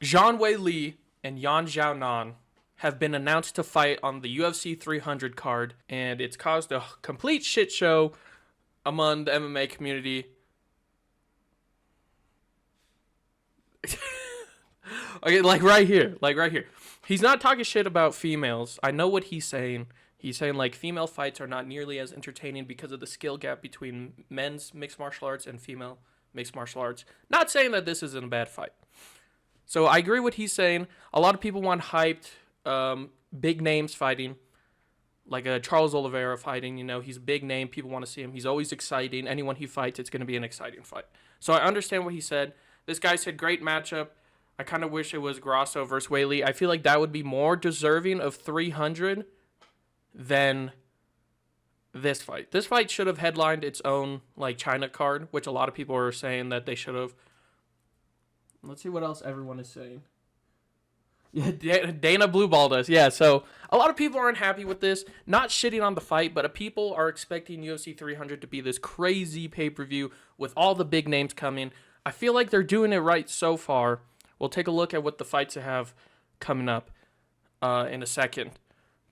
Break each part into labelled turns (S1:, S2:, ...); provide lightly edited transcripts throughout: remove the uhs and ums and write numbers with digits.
S1: Zhang Weili and Yan Xiaonan have been announced to fight on the UFC 300 card, and it's caused a complete shit show among the MMA community. Okay, like right here. He's not talking shit about females. I know what he's saying. He's saying like female fights are not nearly as entertaining because of the skill gap between men's mixed martial arts and female mixed martial arts. Not saying that this isn't a bad fight. So I agree with what he's saying. A lot of people want hyped, big names fighting, like a Charles Oliveira fighting. You know, he's a big name. People want to see him. He's always exciting. Anyone he fights, it's going to be an exciting fight. So I understand what he said. This guy said great matchup. I kind of wish it was Grasso versus Weili. I feel like that would be more deserving of 300 than this fight. This fight should have headlined its own like China card, which a lot of people are saying that they should have. Let's see what else everyone is saying. Yeah, Dana Blueballed us. Yeah, so a lot of people aren't happy with this. Not shitting on the fight, but people are expecting UFC 300 to be this crazy pay-per-view with all the big names coming. I feel like they're doing it right so far. We'll take a look at what the fights they have coming up in a second.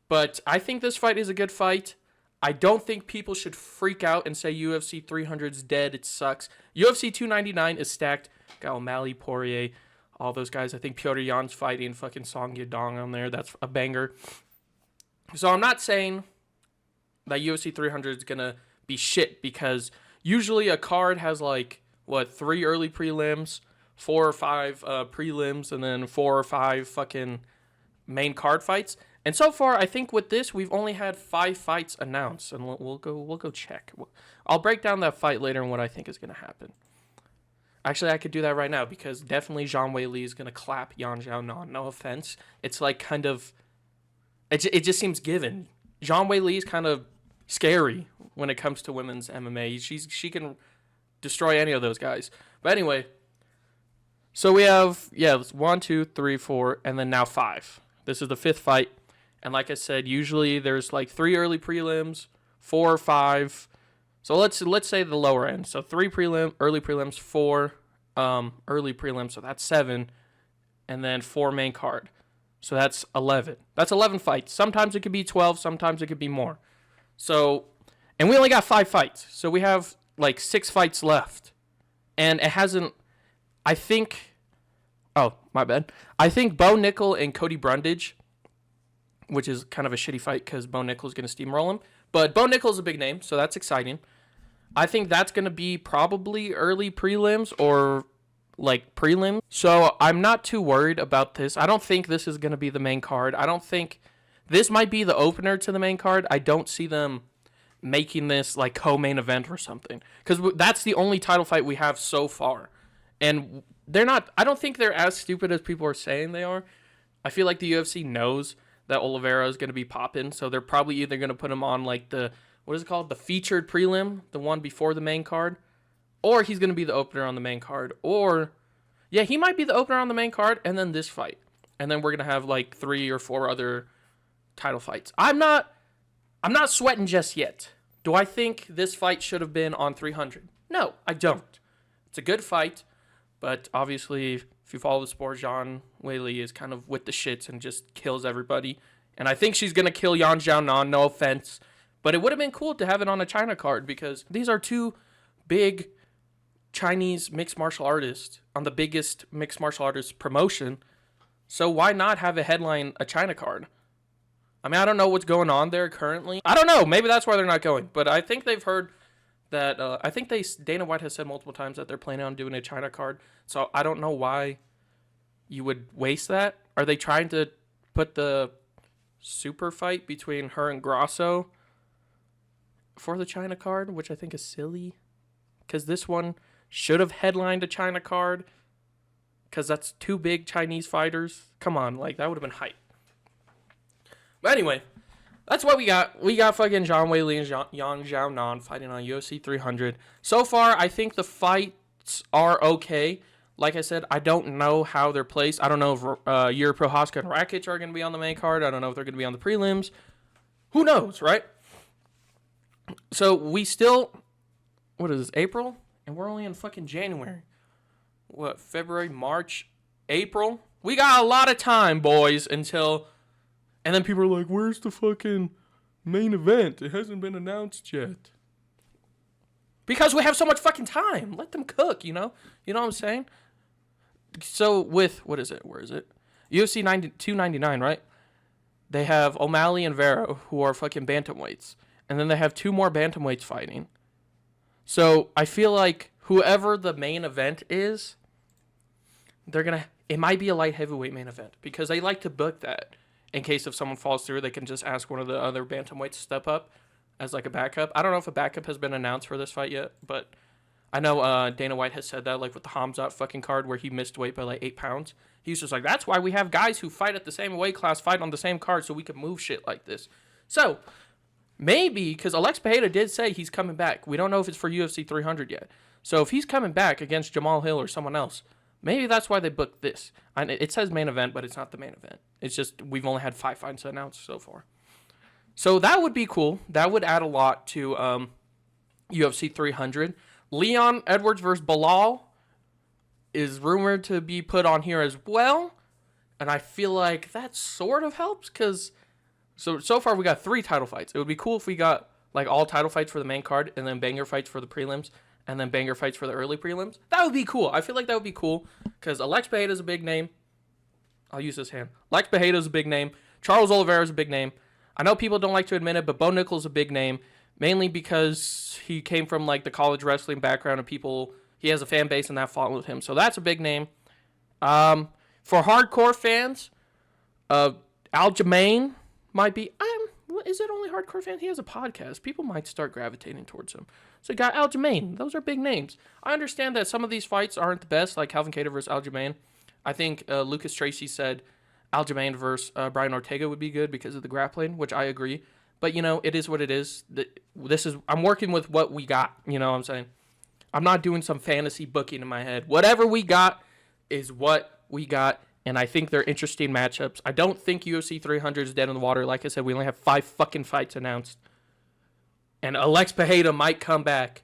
S1: But I think this fight is a good fight. I don't think people should freak out and say UFC 300's dead. It sucks. UFC 299 is stacked. Got O'Malley, Poirier, all those guys. I think Petr Yan's fighting fucking Song Yadong on there. That's a banger. So I'm not saying that UFC 300 is going to be shit because usually a card has like, 3 early prelims, 4 or 5 prelims, and then 4 or 5 fucking main card fights. And so far, I think with this, we've only had 5 fights announced, and we'll go check. I'll break down that fight later and what I think is going to happen. Actually, I could do that right now because definitely Zhang Weili is going to clap Yan Xiaonan. No offense. It's like kind of... It just seems given. Zhang Weili is kind of scary when it comes to women's MMA. She can destroy any of those guys. But anyway, so we have, 1, 2, 3, 4, and then now 5. This is the 5th fight. And like I said, usually there's like 3 early prelims, 4 or 5. So let's say the lower end. So 3 early prelims, 4 early prelims, so that's 7, and then 4 main card. So that's 11. That's 11 fights. Sometimes it could be 12, sometimes it could be more. So, and we only got 5 fights. So we have like 6 fights left. And it hasn't, I think, oh, my bad. I think Bo Nickel and Cody Brundage, which is kind of a shitty fight because Bo Nickel's going to steamroll him. But Bo Nickel's a big name, so that's exciting. I think that's going to be probably early prelims or like prelims. So I'm not too worried about this. I don't think this is going to be the main card. I don't think this might be the opener to the main card. I don't see them making this like co-main event or something because that's the only title fight we have so far. And they're not, I don't think they're as stupid as people are saying they are. I feel like the UFC knows that Oliveira is going to be popping, so they're probably either going to put him on like the, what is it called? The featured prelim, the one before the main card, or he's going to be the opener on the main card, or, yeah, he might be the opener on the main card, and then this fight. And then we're going to have like 3 or 4 other title fights. I'm not sweating just yet. Do I think this fight should have been on 300? No, I don't. It's a good fight, but obviously, if you follow the sport, Zhang Weili is kind of with the shits and just kills everybody. And I think she's going to kill Yan Xiaonan, no offense. But it would have been cool to have it on a China card because these are 2 big Chinese mixed martial artists on the biggest mixed martial artist promotion. So why not have a headline a China card? I mean, I don't know what's going on there currently. I don't know. Maybe that's why they're not going. But I think they've heard that, Dana White has said multiple times that they're planning on doing a China card. So I don't know why you would waste that. Are they trying to put the super fight between her and Grasso for the China card, which I think is silly? Because this one should have headlined a China card because that's 2 big Chinese fighters. Come on, like that would have been hype. But anyway, that's what we got. We got fucking Zhang Weili and Yan Xiaonan fighting on UFC 300. So far, I think the fights are okay. Like I said, I don't know how they're placed. I don't know if Yuri Prochazka and Rakic are going to be on the main card. I don't know if they're going to be on the prelims. Who knows, right? So we still, what is this, April? And we're only in fucking January. What, February, March, April? We got a lot of time, boys, until... And then people are like, where's the fucking main event? It hasn't been announced yet. Because we have so much fucking time. Let them cook, you know? You know what I'm saying? So with... What is it? Where is it? UFC 299, right? They have O'Malley and Vera, who are fucking bantamweights. And then they have 2 more bantamweights fighting. So I feel like whoever the main event is, they're going to... It might be a light heavyweight main event. Because they like to book that. In case if someone falls through, they can just ask one of the other bantamweights to step up as like a backup. I don't know if a backup has been announced for this fight yet, but I know Dana White has said that, like with the Hamzat fucking card where he missed weight by like 8 pounds. He's just like, that's why we have guys who fight at the same weight class fight on the same card so we can move shit like this. So, maybe, because Alex Pereira did say he's coming back. We don't know if it's for UFC 300 yet. So if he's coming back against Jamal Hill or someone else, maybe that's why they booked this. It says main event, but it's not the main event. It's just we've only had 5 fights announced so far. So that would be cool. That would add a lot to UFC 300. Leon Edwards versus Bilal is rumored to be put on here as well. And I feel like that sort of helps because so far we got 3 title fights. It would be cool if we got like all title fights for the main card and then banger fights for the prelims and then banger fights for the early prelims. That would be cool. I feel like that would be cool because Alex Pereira is a big name. I'll use this hand. Alex Pereira is a big name. Charles Oliveira is a big name. I know people don't like to admit it, but Bo Nickel is a big name, mainly because he came from like the college wrestling background and he has a fan base and that followed him. So that's a big name. For hardcore fans, Aljamain might be. Is it only hardcore fans? He has a podcast. People might start gravitating towards him. So you got Aljamain. Those are big names. I understand that some of these fights aren't the best, like Calvin Kattar versus Aljamain. I think Lucas Tracy said Aljamain versus Brian Ortega would be good because of the grappling, which I agree. But, you know, it is what it is. I'm working with what we got, you know what I'm saying? I'm not doing some fantasy booking in my head. Whatever we got is what we got, and I think they're interesting matchups. I don't think UFC 300 is dead in the water. Like I said, we only have 5 fucking fights announced. And Alex Pereira might come back.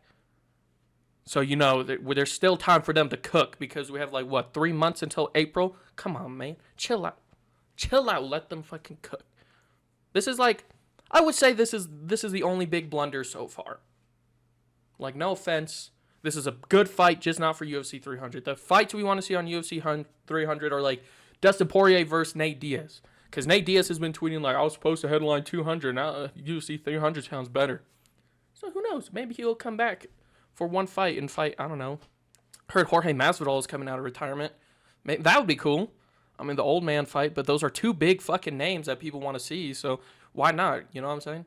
S1: So, you know, there's still time for them to cook because we have, 3 months until April? Come on, man. Chill out. Chill out. Let them fucking cook. This is I would say this is the only big blunder so far. No offense. This is a good fight, just not for UFC 300. The fights we want to see on UFC 300 are Dustin Poirier versus Nate Diaz. Because Nate Diaz has been tweeting I was supposed to headline 200. Now UFC 300 sounds better. So who knows? Maybe he'll come back for one fight and fight, I don't know. Heard Jorge Masvidal is coming out of retirement. That would be cool. I mean, the old man fight, but those are 2 big fucking names that people want to see. So why not? You know what I'm saying?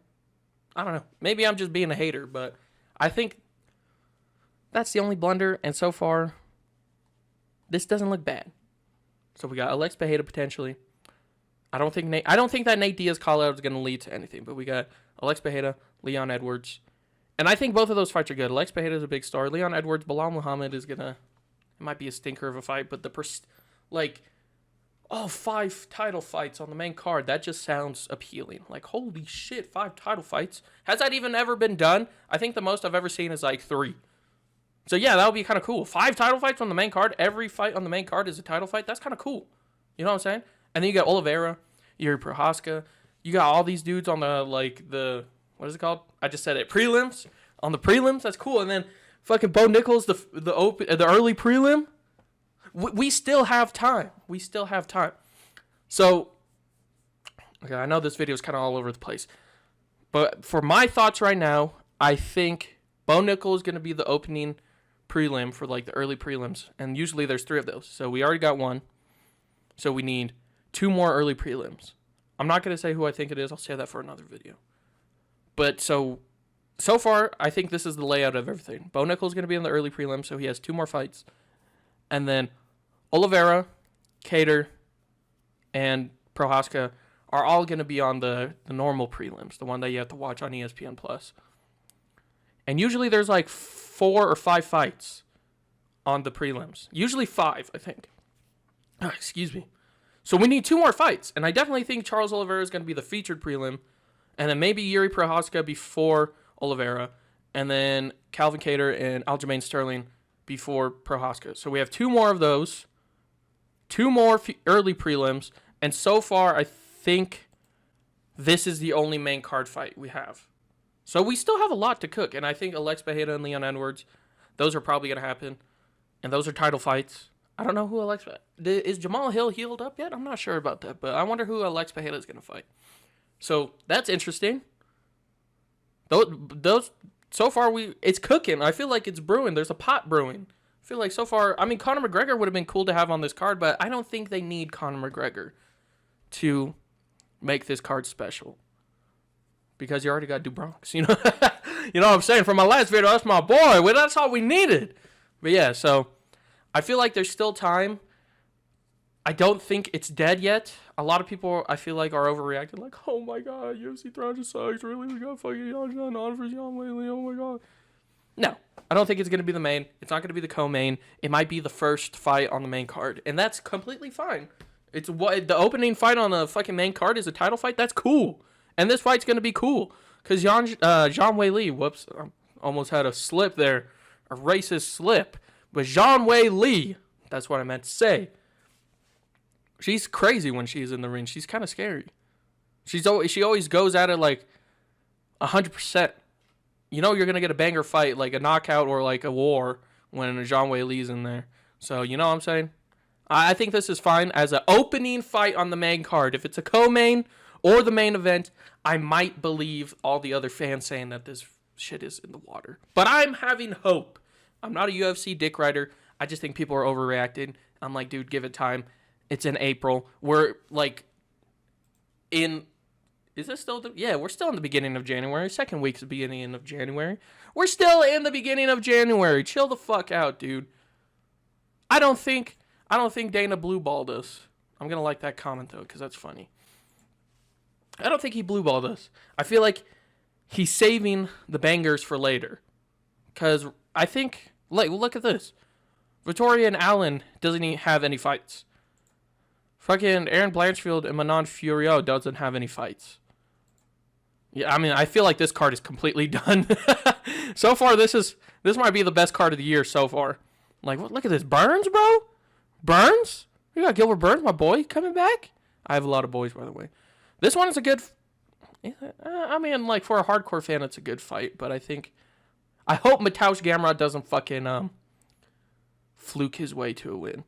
S1: I don't know. Maybe I'm just being a hater, but I think that's the only blunder. And so far, this doesn't look bad. So we got Alex Pereira potentially. I don't think that Nate Diaz call out is going to lead to anything, but we got Alex Pereira, Leon Edwards. And I think both of those fights are good. Alex Pereira is a big star. Leon Edwards, Bilal Muhammad is it might be a stinker of a fight, but 5 title fights on the main card, that just sounds appealing. Holy shit, 5 title fights. Has that even ever been done? I think the most I've ever seen is 3. So yeah, that would be kind of cool. 5 title fights on the main card. Every fight on the main card is a title fight. That's kind of cool. You know what I'm saying? And then you got Oliveira, Yuri Prochazka. You got all these dudes on the what is it called? I just said it. Prelims. On the prelims, that's cool. And then fucking Bo Nichols, the early prelim. We still have time. So, okay, I know this video is kind of all over the place. But for my thoughts right now, I think Bo Nichols is going to be the opening prelim for the early prelims. And usually there's 3 of those. So we already got 1. So we need 2 more early prelims. I'm not going to say who I think it is. I'll save that for another video. But so far, I think this is the layout of everything. Bo Nichols is going to be in the early prelims, so he has 2 more fights. And then Oliveira, Kattar, and Prochazka are all going to be on the normal prelims, the one that you have to watch on ESPN+. And usually there's 4 or 5 fights on the prelims. Usually 5, I think. Excuse me. So we need 2 more fights. And I definitely think Charles Oliveira is going to be the featured prelim. And then maybe Yuri Prochazka before Oliveira. And then Calvin Kattar and Aljamain Sterling before Prochazka. So we have 2 more of those. 2 more early prelims, and so far I think this is the only main card fight we have. So we still have a lot to cook, and I think Alex Bejeda and Leon Edwards, those are probably going to happen, and those are title fights. I don't know who is Jamal Hill healed up yet? I'm not sure about that, but I wonder who Alex Bejeda is going to fight. So that's interesting. Those so far it's cooking. I feel like it's brewing. There's a pot brewing. I feel like so far, I mean, Conor McGregor would have been cool to have on this card, but I don't think they need Conor McGregor to make this card special, because you already got DuBronx, you know. You know what I'm saying? From my last video, that's my boy. Well, that's all we needed. But yeah, so I feel like there's still time. I don't think it's dead yet. A lot of people, I feel like, are overreacting. Like, oh my god, UFC 300 sucks. Really, we got fucking Jan on for Jan lately. Oh my god. No, I don't think it's going to be the main. It's not going to be the co-main. It might be the first fight on the main card, and that's completely fine. It's what the opening fight on the fucking main card is a title fight. That's cool, and this fight's going to be cool because Zhang Weili. Whoops, I almost had a slip there, a racist slip. But Zhang Weili, that's what I meant to say. She's crazy when she's in the ring. She's kind of scary. She always goes at it like 100%. You know you're going to get a banger fight, like a knockout or like a war, when Zhang Weili's in there. So, you know what I'm saying? I think this is fine as an opening fight on the main card. If it's a co-main or the main event, I might believe all the other fans saying that this shit is in the water. But I'm having hope. I'm not a UFC dick rider. I just think people are overreacting. I'm like, dude, give it time. It's in April. We're like in... Is this still we're still in the beginning of January. Second week's the beginning of January. We're still in the beginning of January. Chill the fuck out, dude. I don't think Dana blueballed us. I'm gonna like that comment though, because that's funny. I don't think he blueballed us. I feel like he's saving the bangers for later. Because I think, like, look at this. Victoria and Allen doesn't even have any fights. Fucking Aaron Blanchfield and Manon Furio doesn't have any fights. Yeah, I mean, I feel like this card is completely done. So far, this might be the best card of the year so far. Like, look at this. Burns, bro? Burns? We got Gilbert Burns, my boy, coming back. I have a lot of boys, by the way. This one is a good... I mean, like, for a hardcore fan, it's a good fight. But I hope Mateusz Gamrot doesn't fucking fluke his way to a win.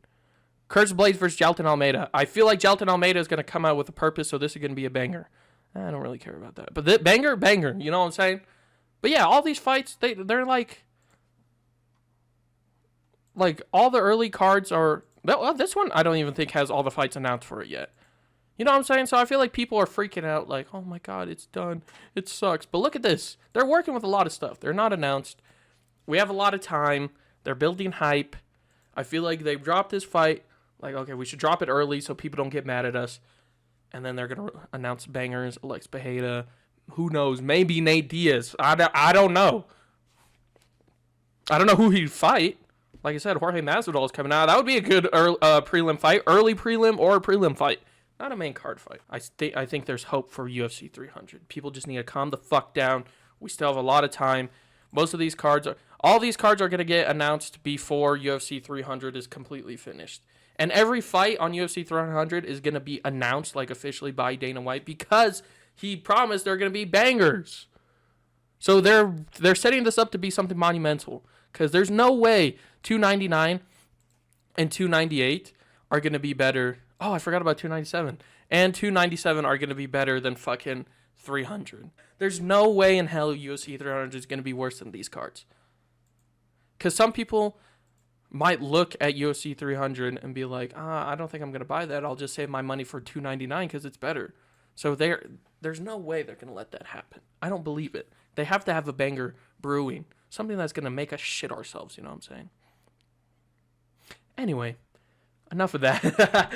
S1: Curtis Blades versus Jailton Almeida. I feel like Jailton Almeida is going to come out with a purpose, so this is going to be a banger. I don't really care about that. But banger, you know what I'm saying? But yeah, all these fights, they're like all the early cards are... Well, this one I don't even think has all the fights announced for it yet. You know what I'm saying? So I feel like people are freaking out like, oh my god, it's done. It sucks. But look at this. They're working with a lot of stuff. They're not announced. We have a lot of time. They're building hype. I feel like they've dropped this fight. Like, okay, we should drop it early so people don't get mad at us. And then they're going to announce bangers, Alex Bejeda, who knows, maybe Nate Diaz. I don't know. I don't know who he'd fight. Like I said, Jorge Masvidal is coming out. That would be a good prelim fight, early prelim or prelim fight. Not a main card fight. I think there's hope for UFC 300. People just need to calm the fuck down. We still have a lot of time. All these cards are going to get announced before UFC 300 is completely finished. And every fight on UFC 300 is going to be announced, like, officially by Dana White, because he promised they're going to be bangers. So they're setting this up to be something monumental, because there's no way 299 and 298 are going to be better. Oh, I forgot about 297. And 297 are going to be better than fucking 300. There's no way in hell UFC 300 is going to be worse than these cards. Because some people might look at UFC 300 and be like, I don't think I'm going to buy that. I'll just save my money for 299 because it's better. So there's no way they're going to let that happen. I don't believe it. They have to have a banger brewing. Something that's going to make us shit ourselves, you know what I'm saying? Anyway, enough of that.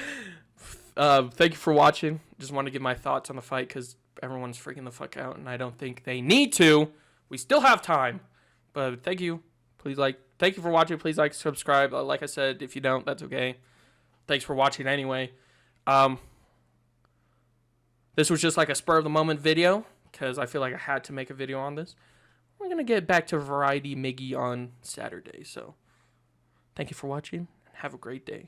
S1: Thank you for watching. Just want to give my thoughts on the fight because everyone's freaking the fuck out, and I don't think they need to. We still have time. But thank you. Thank you for watching. Please like, subscribe. Like I said, if you don't, that's okay. Thanks for watching anyway. This was just like a spur of the moment video because I feel like I had to make a video on this. We're going to get back to Variety Miggy on Saturday. So thank you for watching and have a great day.